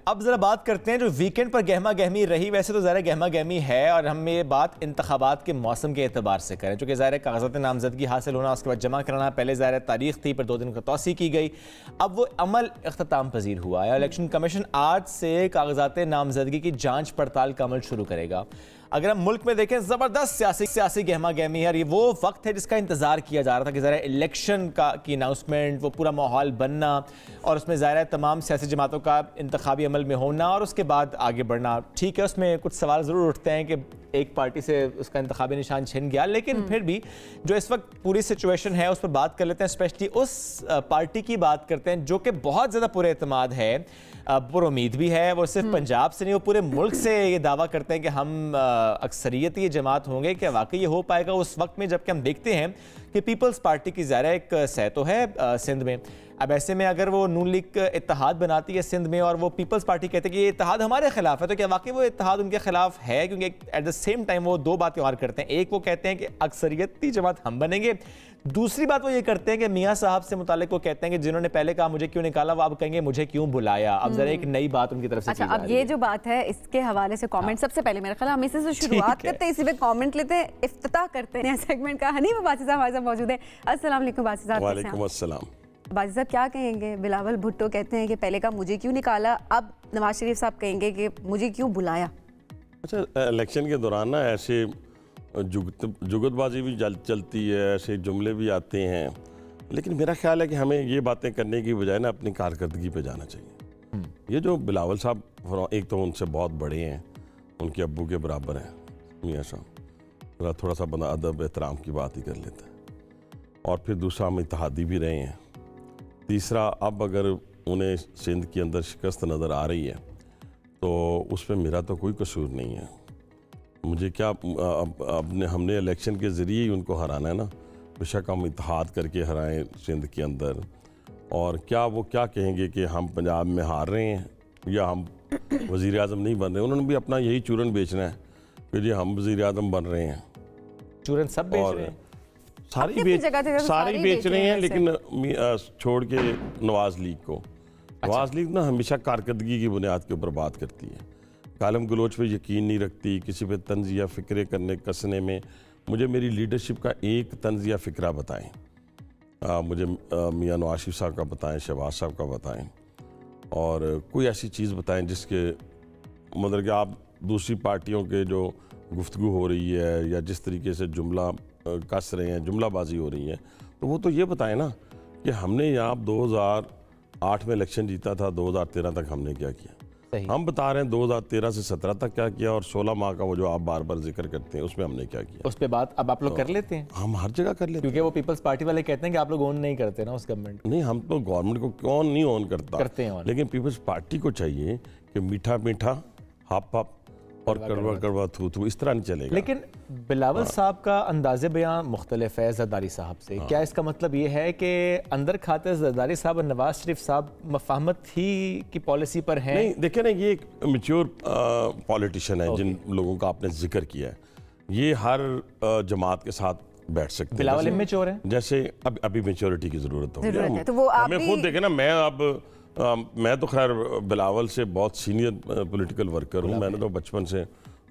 अब जरा बात करते हैं जो वीकेंड पर गहमा गहमी रही, वैसे तो ज़रा गहमा गहमी है और हम ये बात इंतखाबात के मौसम के एतबार से करें, चूँकि ज़ाहिर कागज़ात नामजदगी हासिल होना, उसके बाद जमा कराना, पहले ज़ाहिर तारीख थी पर 2 दिन का तौसी की गई, अब वो अमल इख्तिताम पजीर हुआ है। इलेक्शन कमीशन आज से कागज़ात नामजदगी की जाँच पड़ताल का अमल शुरू करेगा। अगर हम मुल्क में देखें ज़बरदस्त सियासी गहमा गहमी है और ये वो वक्त है जिसका इंतज़ार किया जा रहा था कि ज़रा इलेक्शन की अनाउंसमेंट, वो पूरा माहौल बनना और उसमें ज़ाहिर तमाम सियासी जमातों का इंतखाबी अमल में होना और उसके बाद आगे बढ़ना। ठीक है, उसमें कुछ सवाल ज़रूर उठते हैं कि एक पार्टी से उसका इंतखाबी निशान छिन गया, लेकिन फिर भी जो इस वक्त पूरी सिचुएशन है उस पर बात कर लेते हैं। स्पेशली उस पार्टी की बात करते हैं जो कि बहुत ज़्यादा पुरएतमाद है, पुरुमीद भी है। वो सिर्फ पंजाब से नहीं, वो पूरे मुल्क से ये दावा करते हैं कि हम अक्सरियत ये जमात होंगे। क्या वाकई ये हो पाएगा उस वक्त में जबकि हम देखते हैं कि पीपल्स पार्टी की ज़ाहिर एक सह तो है सिंध में। अब ऐसे में अगर वो नून लीग इत्तेहाद बनाती है सिंध में और वो पीपल्स पार्टी कहते हैं कि ये इत्तेहाद हमारे खिलाफ है, तो क्या वाकई वो इत्तेहाद उनके खिलाफ है? क्योंकि एट द सेम टाइम वो दो बातें और करते हैं। एक वो कहते हैं कि अक्सरियती जमात हम बनेंगे, दूसरी बात वो ये करते हैं कि मियाँ साहब से मुतालिक वो कहते हैं कि जिन्होंने पहले कहा मुझे क्यों निकाला, वो अब कहेंगे मुझे क्यों बुलाया। अब जरा एक नई बात उनकी तरफ से। अच्छा, अब ये जो बात है इसके हवाले से कमेंट सबसे पहले मेरा ख्याल हम इसी से शुरुआत करते हैं, इसी पे कमेंट लेते हैं, इफ्तिताह करते हैं सेगमेंट का। हनीफ बासी साहब हमारे साथ मौजूद है। अस्सलाम वालेकुम बासी साहब। वालेकुम अस्सलाम। बासी साहब क्या कहेंगे? बिलावल भुट्टो कहते हैं कि पहले का मुझे क्यों निकाला, अब नवाज शरीफ साहब कहेंगे कि मुझे क्यों बुलाया। अच्छा, इलेक्शन के दौरान ना ऐसे जुगतबाजी भी चलती है, ऐसे जुमले भी आते हैं, लेकिन मेरा ख्याल है कि हमें ये बातें करने की बजाय ना अपनी कारकर्दगी पे जाना चाहिए। ये जो बिलावल साहब, एक तो उनसे बहुत बड़े हैं, उनके अब्बू के बराबर हैं मियाँ साहब, थोड़ा सा बंदा अदब एहतराम की बात ही कर लेता है। और फिर दूसरा, हम इत्तेहादी भी रहे हैं। तीसरा, अब अगर उन्हें सिंध के अंदर शिकस्त नज़र आ रही है तो उसमें मेरा तो कोई कसूर नहीं है। मुझे क्या, हमने इलेक्शन के ज़रिए ही उनको हराना है ना। बेशक हम इत्तेहाद करके हराएं सिंध के अंदर, और क्या वो क्या कहेंगे कि हम पंजाब में हार रहे हैं या हम वज़ीर आज़म नहीं बन रहे। उन्होंने भी अपना यही चूरन बेचना है, फिर ये हम वज़ीर आज़म बन रहे हैं। चूरन सब बेच रहे हैं, सारे बेच रहे हैं, लेकिन छोड़ के नवाज लीग को। नवाज लीग ना हमेशा कारकर्दगी की बुनियाद के ऊपर बात करती है, कालम गलोच पे यकीन नहीं रखती, किसी पे तंज़ या फ़िक्रे करने कसने में। मुझे मेरी लीडरशिप का एक तंज़ या फ़िक्रा बताएं, मुझे मियाँ नवाज शरीफ साहब का बताएं, शहबाज साहब का बताएं, और कोई ऐसी चीज़ बताएं जिसके मतलब कि आप दूसरी पार्टियों के जो गुफ्तगू हो रही है या जिस तरीके से जुमला कस रहे हैं, जुमलाबाजी हो रही है, तो वो तो ये बताएं ना कि हमने यहाँ 2008 में इलेक्शन जीता था, 2013 तक हमने क्या किया। हम बता रहे हैं 2013 से 17 तक क्या किया, और 16 माह का वो जो आप बार बार जिक्र करते हैं उसमें हमने क्या किया। उस पे बात अब आप लोग कर लेते हैं? हम हर जगह कर लेते हैं, क्योंकि वो पीपल्स पार्टी वाले कहते हैं कि आप लोग ओन नहीं करते ना उस गवर्नमेंट। नहीं, हम तो गवर्नमेंट को कौन नहीं ओन करते हैं, लेकिन पीपल्स पार्टी को चाहिए कि मीठा मीठा, हप हप और कड़वा कड़वा थू थू, इस तरह नहीं चलेगा। लेकिन बिलावल साहब का अंदाज़े बयान मुख्तलिफ है जरदारी साहब से। क्या इसका मतलब ये है कि अंदर खाते जरदारी साहब और नवाज शरीफ साहब मफाहमत ही की पॉलिसी पर हैं? नहीं, देखिए ना, ये एक मैच्योर पॉलिटिशियन है जिन लोगों का आपने जिक्र किया है, ये हर जमात के साथ बैठ सकते हैं। बिलावल इमेच्योर है, जैसे अभी मैच्योरिटी की ज़रूरत होगी, तो वो हमें खुद देखे ना। मैं तो खैर बिलावल से बहुत सीनियर पॉलिटिकल वर्कर हूँ। मैंने तो बचपन से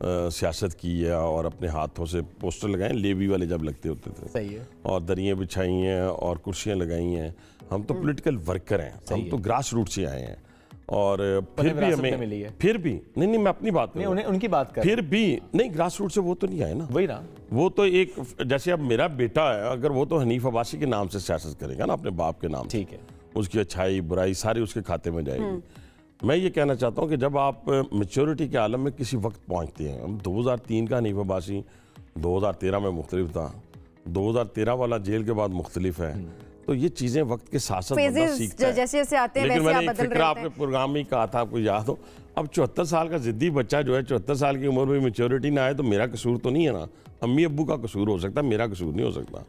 सियासत की है और अपने हाथों से पोस्टर लगाए, लेवी वाले जब लगते होते थे। सही है। और दरियाँ बिछाई हैं और कुर्सियाँ लगाई हैं। हम तो पॉलिटिकल वर्कर हैं, हम तो ग्रास रूट से आए हैं। और फिर भी हमें, फिर भी नहीं, मैं अपनी बात नहीं, उनकी बात कर, फिर भी नहीं, ग्रास रूट से वो तो नहीं आए ना। वही ना, वो तो एक, जैसे अब मेरा बेटा है, अगर वो तो हनीफ अब्बासी के नाम से सियासत करेगा ना, अपने बाप के नाम, ठीक है, उसकी अच्छाई बुराई सारी उसके खाते में जाएगी। मैं ये कहना चाहता हूँ कि जब आप मैच्योरिटी के आलम में किसी वक्त पहुँचते हैं, हम 2003 का हनीफ अब्बासी 2013 में मुख्तलिफ था, 2013 वाला जेल के बाद मुख्तलिफ है, तो ये चीज़ें वक्त के साथ साथ बंदा सीखता है। जैसे जैसे आते हैं लेकिन वैसे मैंने एक फिक्र आपने प्रोग्राम में कहा था, आपको याद हो, अब 74 साल का जिद्दी बच्चा जो है, 74 साल की उम्र में मैच्योरिटी ना आए तो मेरा कसूर तो नहीं है ना, अम्मी अब्बू का कसूर हो सकता है, मेरा कसूर नहीं हो सकता।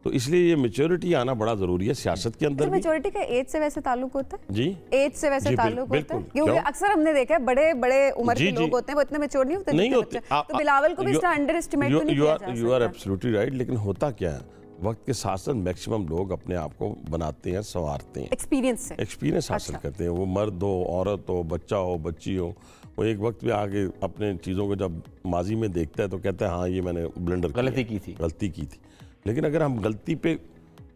तो इसलिए ये मैच्योरिटी आना बड़ा जरूरी है सियासत के अंदर। मैच्योरिटी का एज से वैसे ताल्लुक होता है? जी, एज से वैसे ताल्लुक होता है, क्योंकि अक्सर हमने देखा है बड़े बड़े उम्र के लोग होते हैं, वो इतने मैच्योर नहीं होते। तो बिलावल को भी इसका अंडर एस्टिमेट तो नहीं किया जा सकता। You are absolutely right. लेकिन होता क्या है, वक्त के साथ साथ मैक्सिमम लोग अपने आप को बनाते हैं, संवारते हैं, एक्सपीरियंस हासिल करते हैं। वो मर्द हो, औरत हो, बच्चा हो, बच्ची हो, वो एक वक्त में आके अपने चीज़ों को जब माजी में देखता है तो कहता है हाँ ये मैंने ब्लंडर गलती की थी। लेकिन अगर हम गलती पे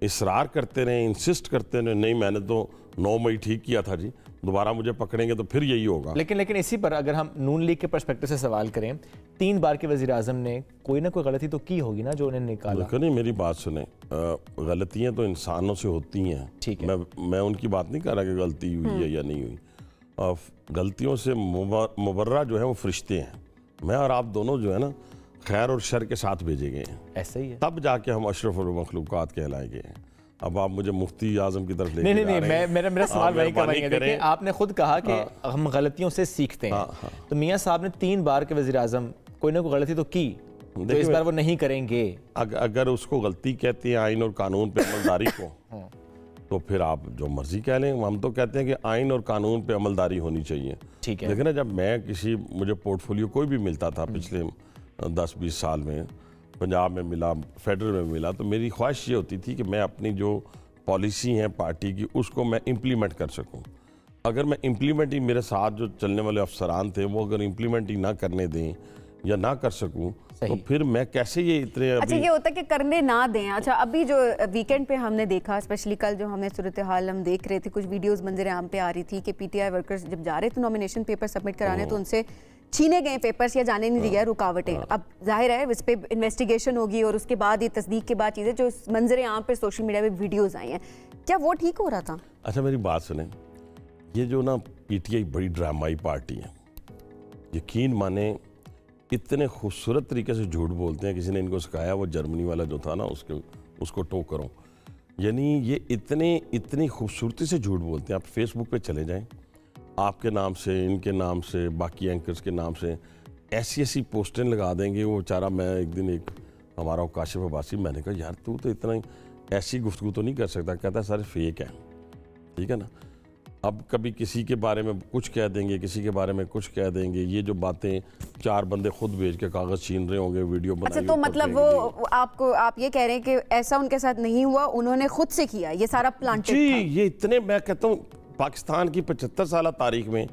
इसरार करते रहे, इंसिस्ट करते रहे, नहीं मैंने तो 9 मई ठीक किया था जी, दोबारा मुझे पकड़ेंगे तो फिर यही होगा। लेकिन इसी पर अगर हम नून लीग के पर्सपेक्टिव से सवाल करें, 3 बार के वज़ीर आज़म ने कोई ना कोई गलती तो की होगी ना जो उन्हें निकाला। नहीं, मेरी बात सुने, गलतियां तो इंसानों से होती हैं, ठीक है, मैं उनकी बात नहीं कर रहा कि गलती हुई है या नहीं हुई। गलतियों से मुबर्रा जो है वो फरिश्ते हैं। मैं और आप दोनों जो है ना खैर और शर के साथ भेजे गए हैं, ऐसा ही है, तब जाके हम अशरफुल मखलूकात कहलाएंगे। अब आप मुझे मुफ्ती आजम की तरफ नहीं, मेरा सवाल वही करेंगे। देखिए आपने खुद कहा कि हम गलतियों से सीखते हैं, तो मियाँ साहब ने 3 बार के वज़ीर आज़म कोई ना कोई गलती तो की, तो इस बार वो नहीं करेंगे। अगर उसको गलती कहते हैं आइन और कानून पे अमलदारी को, तो फिर आप जो मर्जी कह लें। हम तो कहते हैं कि आइन और कानून पे अमलदारी होनी चाहिए, ठीक है। लेकिन जब मैं मुझे पोर्टफोलियो कोई भी मिलता था पिछले 10-20 साल में, पंजाब में मिला, फेडरल में मिला, तो मेरी ख्वाहिश ये होती थी कि मैं अपनी जो पॉलिसी है पार्टी की उसको मैं इम्प्लीमेंट कर सकूं। अगर मैं इम्प्लीमेंट ही, मेरे साथ जो चलने वाले अफसरान थे वो अगर इम्प्लीमेंट ही ना करने दें या ना कर सकूं, तो फिर मैं कैसे ये इतने अच्छा ये होता है कि करने ना दें। अच्छा अभी जो वीकेंड पे हमने देखा, स्पेशली कल जो हमें सूरत हाल हम देख रहे थे, कुछ वीडियोस मंजर आम पे आ रही थी कि पीटीआई वर्कर्स जब जा रहे थे नॉमिनेशन पेपर सबमिट कराने तो उनसे छीने गए पेपर्स या जाने नहीं दिया, रुकावटें। अब जाहिर है इस पे इन्वेस्टिगेशन होगी और उसके बाद ये तस्दीक के बाद चीज़ें जो मंजर आम पे सोशल मीडिया पे वीडियोज़ आई हैं, क्या वो ठीक हो रहा था? अच्छा मेरी बात सुने, ये जो ना पीटीआई बड़ी ड्रामाई पार्टी है, यकीन माने इतने खूबसूरत तरीके से झूठ बोलते हैं। किसी ने इनको सिखाया, वो जर्मनी वाला जो था ना उसको टो करो, यानी ये इतनी खूबसूरती से झूठ बोलते हैं। आप फेसबुक पे चले जाएं, आपके नाम से, इनके नाम से, बाकी एंकर्स के नाम से ऐसी पोस्टें लगा देंगे। वो बेचारा, मैं एक दिन हमारा काशिफ अब्बासी, मैंने कहा यार तू तो इतना ऐसी गुफ्तगू तो नहीं कर सकता। कहता है सारे फेक है, ठीक है ना। अब कभी किसी के बारे में कुछ कह देंगे, किसी के बारे में कुछ कह देंगे। ये जो बातें 4 बंदे खुद भेज के कागज छीन रहे होंगे, वीडियो बनाएंगे। अच्छा तो मतलब वो आप ये कह रहे हैं कि ऐसा उनके साथ नहीं हुआ, उन्होंने खुद से किया ये सारा प्लांटेड जी। ये इतने, मैं कहता हूँ पाकिस्तान की 75 साल तारीख में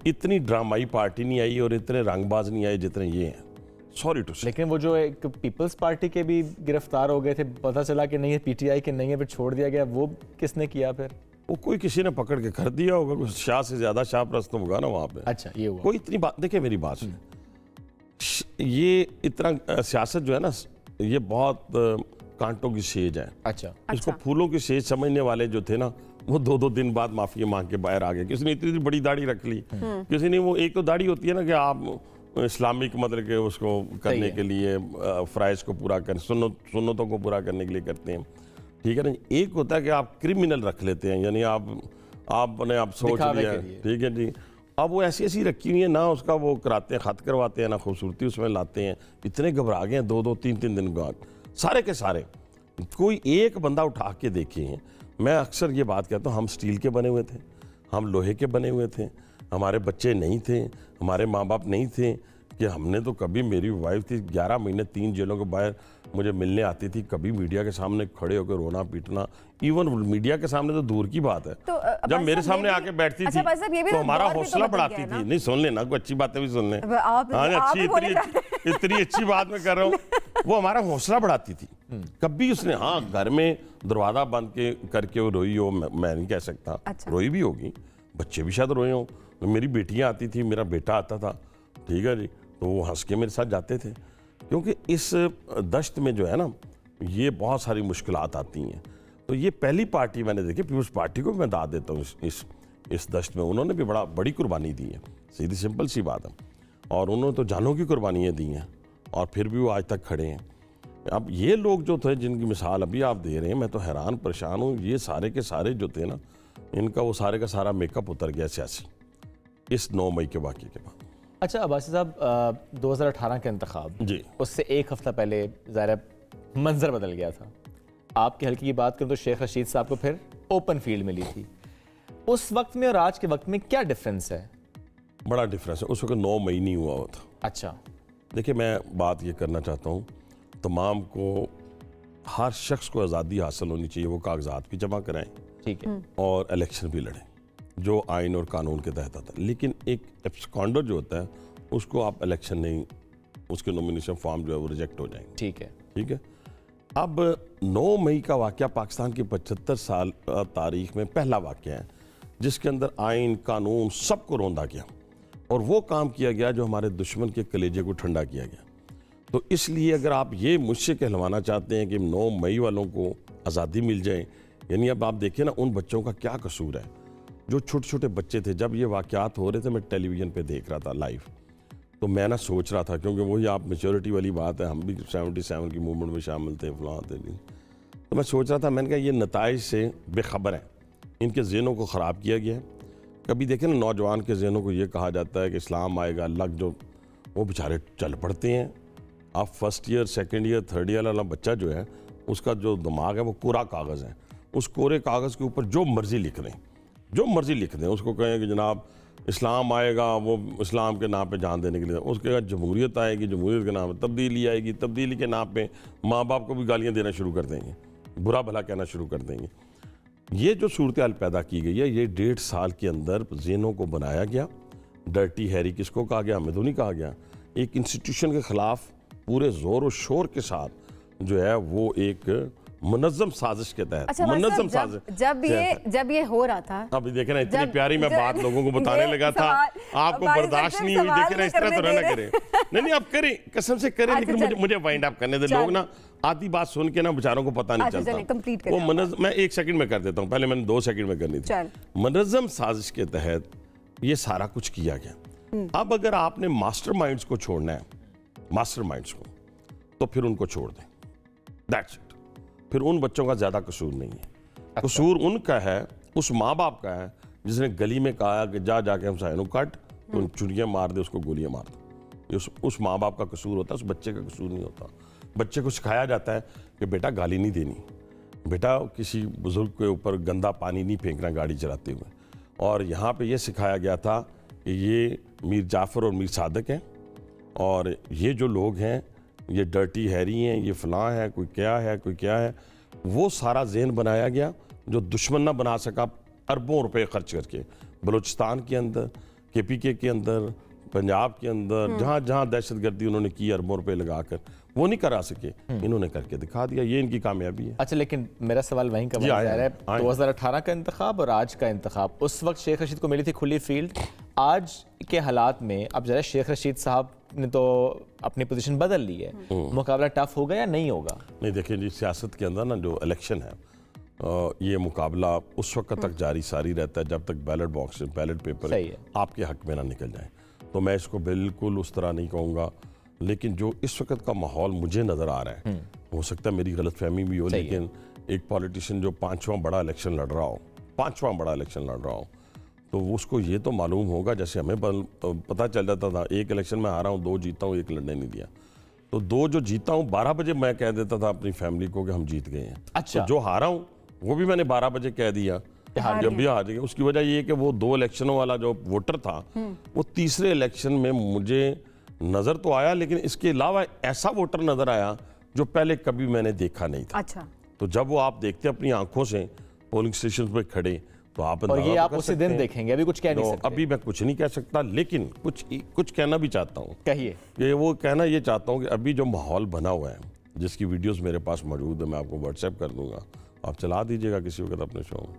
इतनी ड्रामाई पार्टी नहीं आई और इतने रंगबाज नहीं आए जितने ये हैं। सॉरी टू से। लेकिन वो जो एक पीपल्स पार्टी के भी गिरफ्तार हो गए थे, पता चला कि नहीं है पीटीआई के नहीं है, फिर छोड़ दिया गया। वो किसने किया फिर? वो कोई किसी ने पकड़ के कर दिया होगा, कुछ शाह से ज्यादा शाह प्रस्त होगा ना वहाँ पे। अच्छा ये हुआ। कोई इतनी बात, देखिए मेरी बात सुन, ये इतना सियासत जो है ना, ये बहुत कांटों की सेज है। अच्छा इसको फूलों की सेज समझने वाले जो थे ना, वो 2-2 दिन बाद माफी मांग के बाहर आ गए। किसी ने इतनी बड़ी दाढ़ी रख ली, किसी ने, वो एक तो दाढ़ी होती है ना कि आप इस्लामिक मतलब के उसको करने के लिए फ्राइज को पूरा कर, सुन्नतों को पूरा करने के लिए करते हैं, ठीक है ना। एक होता है कि आप क्रिमिनल रख लेते हैं, यानी आपने आप सोच लिया, ठीक है जी। अब वो ऐसी रखी हुई है ना, उसका वो कराते हैं, खत करवाते हैं ना, खूबसूरती उसमें लाते हैं। इतने घबरा गए 2-2, 3-3 दिन बाद सारे के सारे। कोई एक बंदा उठा के देखिए। मैं अक्सर ये बात कहता हूँ, हम स्टील के बने हुए थे, हम लोहे के बने हुए थे, हमारे बच्चे नहीं थे, हमारे माँ बाप नहीं थे कि हमने तो कभी, मेरी वाइफ थी 11 महीने 3 जेलों के बाहर, मुझे मिलने आती थी, कभी मीडिया के सामने खड़े होकर रोना पीटना, इवन मीडिया के सामने तो दूर की बात है, तो जब मेरे सामने आके बैठती थी तो हमारा हौसला बढ़ाती थी। नहीं सुन लेना, कोई अच्छी बातें भी सुन लें, इतनी अच्छी बात मैं कर रहा हूँ। वो हमारा हौसला बढ़ाती थी। कभी उसने, हाँ घर में दरवाजा बंद करके वो रोई हो, मैं नहीं कह सकता। रोई भी होगी, बच्चे भी शायद रोए हो। मेरी बेटियां आती थी, मेरा बेटा आता था, ठीक है जी, तो वो हंस के मेरे साथ जाते थे। क्योंकि इस दश्त में जो है ना, ये बहुत सारी मुश्किलात आती हैं। तो ये पहली पार्टी मैंने देखी, पीपल्स पार्टी को मैं दाद देता हूँ इस दश्त में। उन्होंने भी बड़ी कुर्बानी दी है, सीधी सिंपल सी बात है। और उन्होंने तो जानों की कुर्बानियाँ दी हैं और फिर भी वो आज तक खड़े हैं। अब ये लोग जो थे, जिनकी मिसाल अभी आप दे रहे हैं, मैं तो हैरान परेशान हूँ। ये सारे के सारे जो थे ना, इनका वो सारे का सारा मेकअप उतर गया सियासी इस 9 मई के वाक़े के बाद। अच्छा अब्बासी साहब, 2018 के इंतखाब जी, उससे 1 हफ्ता पहले ज़ाहिर मंजर बदल गया था। आपके हल्के की बात करूँ तो शेख रशीद साहब को फिर ओपन फील्ड मिली थी। उस वक्त में और आज के वक्त में क्या डिफरेंस है? बड़ा डिफरेंस है। उस वक्त 9 मई नहीं हुआ था। अच्छा देखिए, मैं बात ये करना चाहता हूँ तमाम को हर शख्स को आज़ादी हासिल होनी चाहिए, वो कागजात भी जमा कराएं, ठीक है, और इलेक्शन भी लड़ें जो आइन और कानून के तहत आता है। लेकिन एक एब्सकॉन्डर जो होता है उसको आप इलेक्शन नहीं, उसके नॉमिनेशन फॉर्म जो है वो रिजेक्ट हो जाएंगे। ठीक है, ठीक है। अब 9 मई का वाक़या पाकिस्तान की 75 साल तारीख में पहला वाक़या है जिसके अंदर आइन कानून सबको रौंदा गया और वो काम किया गया जो हमारे दुश्मन के कलेजे को ठंडा किया गया। तो इसलिए अगर आप ये मुझसे कहलवाना चाहते हैं कि 9 मई वालों को आज़ादी मिल जाए, यानी अब आप देखिए ना उन बच्चों का क्या कसूर है जो छोटे छोटे बच्चे थे। जब ये वाक़यात हो रहे थे मैं टेलीविज़न पे देख रहा था लाइव, तो मैं ना सोच रहा था, क्योंकि वही आप मेच्योरिटी वाली बात है, हम भी 77 की मूवमेंट में शामिल थे फलां थे, तो मैं सोच रहा था, मैंने कहा ये नताइज से बेखबर हैं, इनके ज़हनों को ख़राब किया गया है। कभी देखें ना नौजवान के ज़हनों को ये कहा जाता है कि इस्लाम आएगा अल्लाह, जो वो बेचारे चल पड़ते हैं। आप first year second year third year वाला बच्चा जो है उसका जो दिमाग है वो कोरा कागज़ है, उस कोरे कागज़ के ऊपर जो मर्ज़ी लिख दें, जो मर्ज़ी लिख दें। उसको कहें कि जनाब इस्लाम आएगा, वो इस्लाम के नाम पे जान देने के लिए, उसके बाद जमहूरियत आएगी, जमहूरियत के नाम पे तब्दीली आएगी, तब्दीली के नाम पे माँ बाप को भी गालियाँ देना शुरू कर देंगे, बुरा भला कहना शुरू कर देंगे। ये जो सूरत हाल पैदा की गई है, ये 1.5 साल के अंदर ज़हनों को बनाया गया। डर्टी हैरी किसको कहा गया? हमें तो नहीं कहा गया। एक इंस्टीट्यूशन के ख़िलाफ़ पूरे ज़ोर और शोर के साथ जो है वो एक मुनज़्ज़म साजिश के तहत, अच्छा, मुनज़्ज़म साजिश। जब ये हो रहा था, अभी देखे ना इतनी प्यारी मैं बात लोगों को बताने लगा था, आपको बर्दाश्त नहीं हुई। देखे ना इस तरह तो ना करें, नहीं आप करें, कसम से करें, लेकिन मुझे वाइंड अप करने दे। लोग ना आधी बात सुन के ना बेचारों को पता नहीं चलता। वो मैं 1 सेकंड में कर देता हूँ, पहले मैंने 2 सेकंड में करनी थी। मुनज़्ज़म साजिश के तहत ये सारा कुछ किया गया। अब अगर आपने मास्टरमाइंड्स को छोड़ना है, मास्टरमाइंड्स को, तो फिर उनको छोड़ दें, दैट्स इट। फिर उन बच्चों का ज्यादा कसूर नहीं है। कसूर उनका है, उस माँ बाप का है जिसने गली में कहा कि जा जाके हम साइनों काट, तो चुड़ियाँ मार दे, उसको गोलियां मार दो। उस माँ बाप का कसूर होता है, उस बच्चे का कसूर नहीं होता। बच्चे को सिखाया जाता है कि बेटा गाली नहीं देनी, बेटा किसी बुजुर्ग के ऊपर गंदा पानी नहीं फेंकना गाड़ी चलाते हुए। और यहाँ पे ये सिखाया गया था कि ये मीर जाफ़र और मीर सादक हैं, और ये जो लोग हैं ये डर्टी हैरी हैं, ये फलां है, कोई क्या है, कोई क्या है। वो सारा ज़हन बनाया गया जो दुश्मन ना बना सका अरबों रुपए खर्च करके। बलूचिस्तान के अंदर, KPK के अंदर, पंजाब के अंदर, जहाँ जहाँ दहशतगर्दी उन्होंने की अरबों रुपए लगाकर, वो नहीं करा सके, इन्होंने करके दिखा दिया। ये इनकी कामयाबी है। अच्छा, लेकिन मेरा सवाल वहीं का जा रहा है, 2018 का इंतखाब और आज का इंतखाब, उस वक्त शेख रशीद को मिली थी खुली फील्ड। आज के हालात में अब जरा शेख रशीद साहब ने तो अपनी पोजीशन बदल ली है, मुकाबला टफ होगा या नहीं होगा? नहीं, देखिए जी, सियासत के अंदर ना जो इलेक्शन है, ये मुकाबला उस वक्त तक जारी सारी रहता है जब तक बैलेट बॉक्स, बैलेट पेपर आपके हक में ना निकल जाए। तो मैं इसको बिल्कुल उस तरह नहीं कहूँगा, लेकिन जो इस वक्त का माहौल मुझे नज़र आ रहा है, हो सकता है मेरी गलतफहमी भी हो, लेकिन एक पॉलिटिशियन जो 5वां बड़ा इलेक्शन लड़ रहा हो, 5वां बड़ा इलेक्शन लड़ रहा हो, तो उसको ये तो मालूम होगा, जैसे हमें पता चल जाता था, एक इलेक्शन में हारा हूँ, 2 जीता हूँ, 1 लड़ने नहीं दिया। तो 2 जो जीता हूँ, 12 बजे मैं कह देता था अपनी फैमिली को कि हम जीत गए हैं। अच्छा, तो जो हारा हूँ वो भी मैंने 12 बजे कह दिया जब भी हार गए। उसकी वजह ये कि वो 2 इलेक्शनों वाला जो वोटर था, वो तीसरे इलेक्शन में मुझे नजर तो आया, लेकिन इसके अलावा ऐसा वोटर नजर आया जो पहले कभी मैंने देखा नहीं था। अच्छा, तो जब वो आप देखते अपनी आंखों से पोलिंग स्टेशन पे खड़े, तो आप और ये आप उसी दिन देखेंगे, अभी कुछ कह नहीं सकते। अभी मैं कुछ नहीं कह सकता, लेकिन कुछ कहना भी चाहता हूँ। कहिए। ये वो कहना ये चाहता हूँ कि अभी जो माहौल बना हुआ है, जिसकी वीडियोस मेरे पास मौजूद है, मैं आपको व्हाट्सएप कर दूंगा, आप चला दीजिएगा किसी वक्त अपने शो में।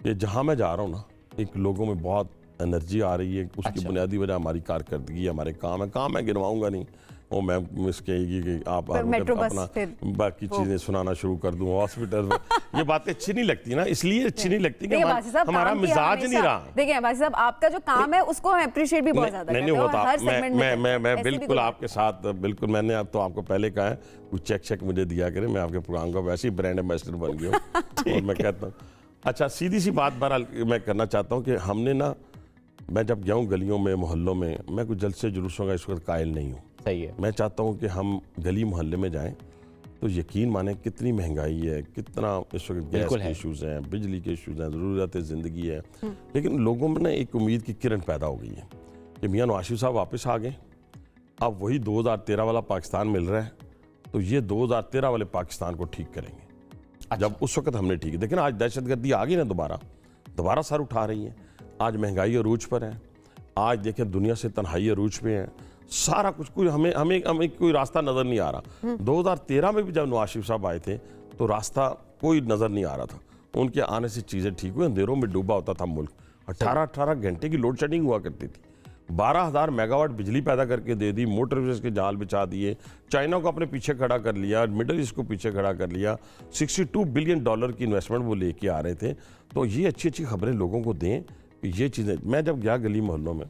ये जहाँ मैं जा रहा हूँ ना, एक लोगों में बहुत एनर्जी आ रही है। उसकी बुनियादी वजह हमारी कारकर्दगी, हमारे काम है। काम मैं गिनवाऊंगा नहीं, वो मैं मिस कहेगी कि आप अपना बाकी चीज़ें सुनाना शुरू कर दूँ हॉस्पिटल में। ये बातें अच्छी नहीं लगती ना, इसलिए अच्छी नहीं लगती कि हमारा मिजाज नहीं रहा। देखिए बासी साहब, आपका जो काम है उसको हम अप्रिशिएट भी बहुत ज़्यादा नहीं होता। मैं बिल्कुल आपके साथ, बिल्कुल मैंने अब तो आपको पहले कहा है, कुछ चेक मुझे दिया करें, मैं आपके प्रोग्राम का वैसे ही ब्रांड एम्बेसडर बन गया हूँ। और मैं कहता हूँ, अच्छा सीधी सी बात बहरहाल मैं करना चाहता हूँ कि हमने ना, मैं जब गया हूँ गलियों में, मोहल्लों में, मैं कुछ जलसे जुलूसों का इस वक्त कायल नहीं हूँ। सही है। मैं चाहता हूँ कि हम गली मोहल्ले में जाएं तो यकीन माने कितनी महंगाई है, कितना इस वक्त गैस के इशूज़ हैं, बिजली के इशूज़ हैं, ज़रूरत ज़िंदगी है, लेकिन लोगों में ना एक उम्मीद की किरण पैदा हो गई है कि मियाँ नवाज शरीफ साहब वापस आ गए, अब वही 2013 वाला पाकिस्तान मिल रहा है, तो ये 2013 वाले पाकिस्तान को ठीक करेंगे। जब उस वक्त हमने ठीक है, देखिए ना आज दहशतगर्दी आ गई ना, दोबारा सर उठा रही है। आज महंगाई अरूज पर है, आज देखें दुनिया से तन्हाई अरूज पे है, सारा कुछ कोई हमें कोई रास्ता नज़र नहीं आ रहा। 2013 में भी जब नवाज शरीफ साहब आए थे तो रास्ता कोई नज़र नहीं आ रहा था, उनके आने से चीज़ें ठीक हुई, अंधेरों में डूबा होता था मुल्क। 18 घंटे की लोड शेडिंग हुआ करती थी, 12,000 मेगावाट बिजली पैदा करके दे दी, मोटर वेज के जाल बिछा दिए, चाइना को अपने पीछे खड़ा कर लिया, मिडल ईस्ट को पीछे खड़ा कर लिया, $62 बिलियन की इन्वेस्टमेंट वो लेके आ रहे थे। तो ये अच्छी अच्छी खबरें लोगों को दें, ये चीज़ें। मैं जब गया गली मोहल्लों में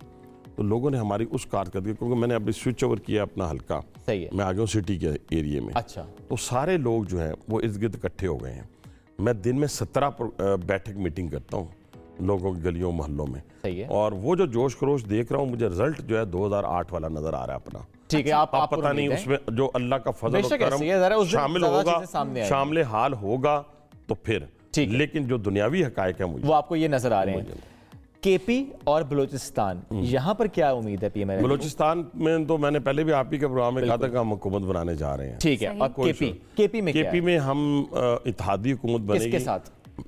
तो लोगों ने हमारी उस कारकर्दगी, क्योंकि मैंने अभी स्विच ओवर किया अपना हल्का, सही है, मैं आ गया हूँ सिटी के एरिए में। अच्छा, तो सारे लोग जो हैं वो इर्द गिर्द इकट्ठे हो गए हैं। मैं दिन में 17 बैठक मीटिंग करता हूँ लोगों की गलियों मोहल्लों में, सही है। और वो जो जोश खरोश देख रहा हूँ, मुझे रिजल्ट जो है 2008 वाला नजर आ रहा है अपना। ठीक है, आप पता नहीं उसमें जो अल्लाह का फजल और करम शामिल होगा, शामिल हाल होगा तो फिर, लेकिन जो दुनियावी हकायक है मुझे वो आपको ये नजर आ रहे हैं। केपी और बलूचिस्तान, यहाँ पर क्या उम्मीद है पीएम? बलूचिस्तान में तो मैंने पहले भी आप ही के प्रोग्राम में कहा था कि हम हुकूमत बनाने जा रहे हैं। ठीक है, और केपी में हम इत्तेहादी हुकूमत बनेगी। किसके साथ?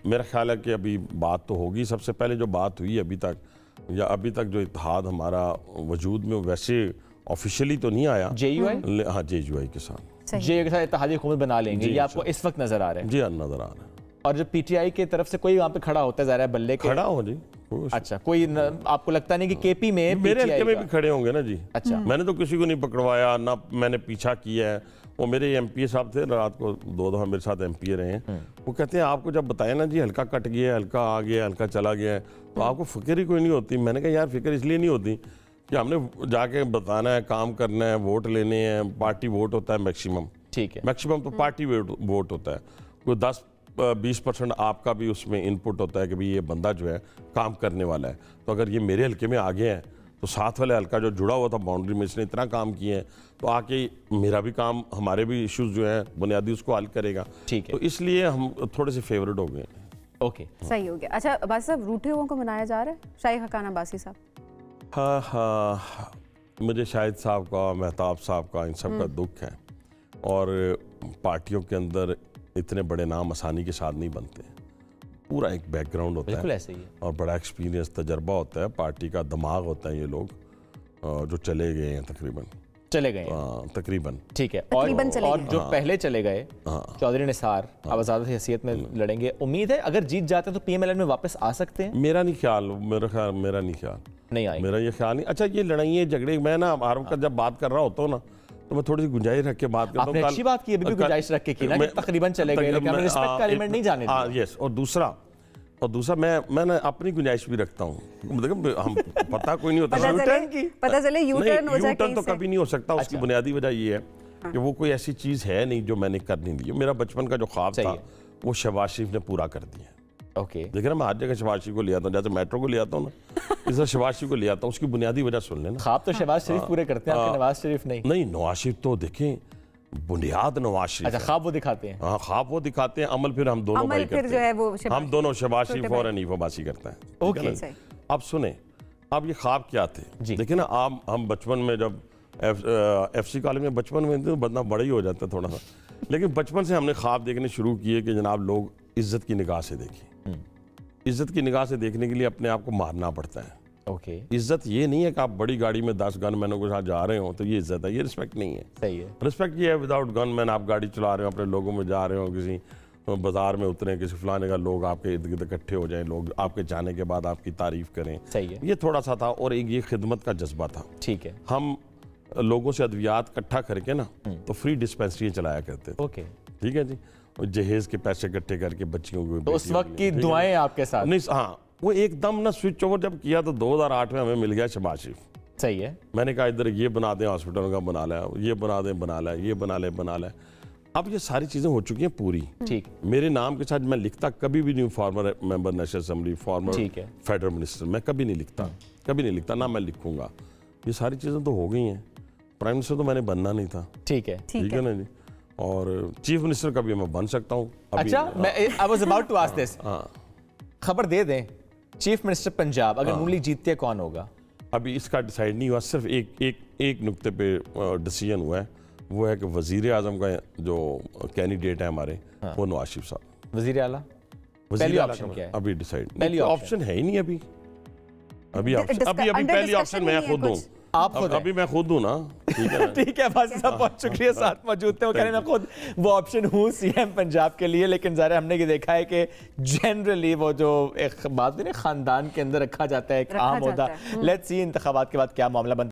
मेरा ख्याल है कि अभी बात तो होगी। सबसे पहले जो बात हुई अभी तक जो इत्तेहाद हमारा वजूद में वैसे ऑफिशियली तो नहीं आया। JUI? हाँ, JUI के साथ, JUI के साथ इत्तेहादी हुकूमत बना लेंगे, ये आपको इस वक्त नजर आ रहा है? जी हाँ, नजर आ रहा है। और जब PTI की तरफ से कोई वहाँ पे खड़ा होता है, ज़रा बल्ले के खड़ा हो जी। अच्छा, कोई आपको लगता नहीं कि केपी में मेरे हल्के में भी खड़े होंगे ना जी? अच्छा, मैंने तो किसी को नहीं पकड़वाया, ना मैंने पीछा किया है। वो मेरे MP साहब थे, रात को 2 दफा मेरे साथ MP रहे हैं। वो कहते हैं आपको जब बताया ना जी हल्का कट गया है, हल्का आ गया, हल्का चला गया है, तो आपको फिक्र ही कोई नहीं होती। मैंने कहा यार फिक्र इसलिए नहीं होती कि हमने जाके बताना है, काम करना है, वोट लेने हैं। पार्टी वोट होता है मैक्सिमम, ठीक है, मैक्सिमम तो पार्टी वोट होता है। कोई 10-20% आपका भी उसमें इनपुट होता है कि भाई ये बंदा जो है काम करने वाला है। तो अगर ये मेरे हल्के में आगे हैं तो साथ वाले हल्का जो जुड़ा हुआ था बाउंड्री में, इसने इतना काम किए हैं, तो आके मेरा भी काम, हमारे भी इश्यूज जो हैं बुनियादी, उसको हल करेगा। ठीक है, तो इसलिए हम थोड़े से फेवरेट हो गए। ओके, सही हो गया। अच्छा बासी साहब, रूठे हुओं को मनाया जा रहा है? शाहिद हकान अब्बासी साहब? हाँ, मुझे शाहिद साहब का, मेहताब साहब का, इन सब का दुख है। और पार्टियों के अंदर इतने बड़े नाम आसानी के साथ नहीं बनते, पूरा एक बैकग्राउंड होता है, ऐसे ही है। और बड़ा एक्सपीरियंस, तजर्बा होता है, पार्टी का दिमाग होता है। ये लोग जो चले गए हैं तकरीबन, ठीक है, और जो पहले चले गए, चौधरी निसार अब आज़ाद हैसियत में लड़ेंगे। उम्मीद है अगर जीत जाते हैं तो PMLN में वापस आ सकते हैं? मेरा नहीं ख्याल नहीं आएंगे। मेरा ये ख्याल नहीं। अच्छा, ये लड़ाई झगड़े, मैं ना हर वक्त जब बात कर रहा होता हूँ ना, तो मैं थोड़ी सी गुंजाइश रख के बात करता हूँ। अच्छी बात की, अभी भी गुंजाइश रख के की ना, तकरीबन चले गए, लेकिन हमने रिस्पेक्ट का एलिमेंट नहीं जाने दिया। यस, और दूसरा मैं ना अपनी गुंजाइश भी रखता हूँ। मतलब हम पता कोई नहीं होता, पता चले यूटर्न हो जाए, तो कभी नहीं हो सकता। उसकी बुनियादी वजह ये है कि वो कोई ऐसी चीज है नहीं जो मैंने कर नहीं दी। मेरा बचपन का जो ख्वाब था वो शहबाज शरीफ ने पूरा कर दिया। ओके, देखिए ना, मैं हर जगह शहबाज शरीफ को ले आता हूँ, जैसे मेट्रो को ले आता हूँ ना, इस तरह शहबाज शरीफ को ले आता हूँ। उसकी बुनियादी वजह सुन लेना। ख्वाब तो शहबाज शरीफ पूरे करते हैं, आपके नवाज शरीफ नहीं। नवाज शरीफ तो देखें, बुनियाद नवाज शरीफ। अच्छा, ख्वाब वो दिखाते हैं। हाँ, ख्वाब वो दिखाते हैं, अमल फिर हम दोनों भाई करते हैं। हम दोनों शहबाज शरीफ और हनीफ अब्बासी करते हैं। ओके, अब सुने, अब ये ख्वाब क्या थे? देखिए ना, हम बचपन में जब FC कॉलेज में बचपन में तो बंदा बड़ा ही हो जाता है थोड़ा सा, लेकिन बचपन से हमने ख्वाब देखने शुरू किए कि जनाब लोग इज्जत की निगाह से देखें। इज्जत की निगाह से देखने के लिए अपने आप को मारना पड़ता है। ओके, इज्जत ये नहीं है कि आप बड़ी गाड़ी में 10 गनमैनों के साथ जा रहे हो तो ये इज्जत है, ये रिस्पेक्ट नहीं है। सही है। रिस्पेक्ट ये है विदाउट गनमैन आप गाड़ी चला रहे हो, अपने लोगों में जा रहे हो, किसी बाजार में उतरे, किसी फलाने का लोग आपके इर्द गिर्द इकट्ठे हो जाए, लोग आपके जाने के बाद आपकी तारीफ करें। सही है। ये थोड़ा सा था, और एक ये खिदमत का जज्बा था। ठीक है, हम लोगों से अद्वियात इकट्ठा करके ना तो फ्री डिस्पेंसरी चलाया करते थे। ओके, ठीक है जी, जहेज के पैसे इकट्ठे करके बच्चियों को। तो उस वक्त की दुआएं आपके साथ? नहीं, हाँ, वो एकदम ना स्विच ओवर जब किया तो 2008 में हमें मिल गया शहबाज शरीफ। सही है। मैंने कहा इधर ये बना दें, हॉस्पिटल का बना लिया, ये बना दें, बना लिया, ये बना ले। अब ये सारी चीजें हो चुकी हैं पूरी। ठीक, मेरे नाम के साथ मैं लिखता कभी भी नहीं, farmer member national assembly, farmer federal minister, मैं कभी नहीं लिखता, ना मैं लिखूंगा। ये सारी चीजें तो हो गई हैं। प्राइम मिनिस्टर तो मैंने बनना नहीं था। ठीक है ना जी, और चीफ मिनिस्टर का भी मैं बन सकता हूँ। अच्छा, I was about to ask this. खबर दे दें, चीफ मिनिस्टर पंजाब अगर नून लीग जीतती है कौन होगा? अभी इसका डिसाइड नहीं हुआ, सिर्फ एक नुक्ते पे डिसीजन हुआ है, वो है कि वजीर आजम का जो कैंडिडेट है हमारे, वो नवाज शरीफ साहब। वजीर आला वजीर आला ऑप्शन क्या है? अभी डिसाइड, पहली ऑप्शन है ही नहीं अभी। अभी पहली ऑप्शन मैं खुद हूँ, आप खुद अभी मैं खुद हूँ ना। ठीक है ठीक है बाजी साहब, बहुत शुक्रिया, साथ मौजूद थे। वो कह रहे हैं मैं खुद वो ऑप्शन हूँ सीएम पंजाब के लिए, लेकिन ज़ाहिर हमने ये देखा है कि जनरली वो जो एक बात है ना खानदान के अंदर रखा जाता है एक आम होता। लेट्स सी इंतखाबात के बाद क्या मामला बनता है।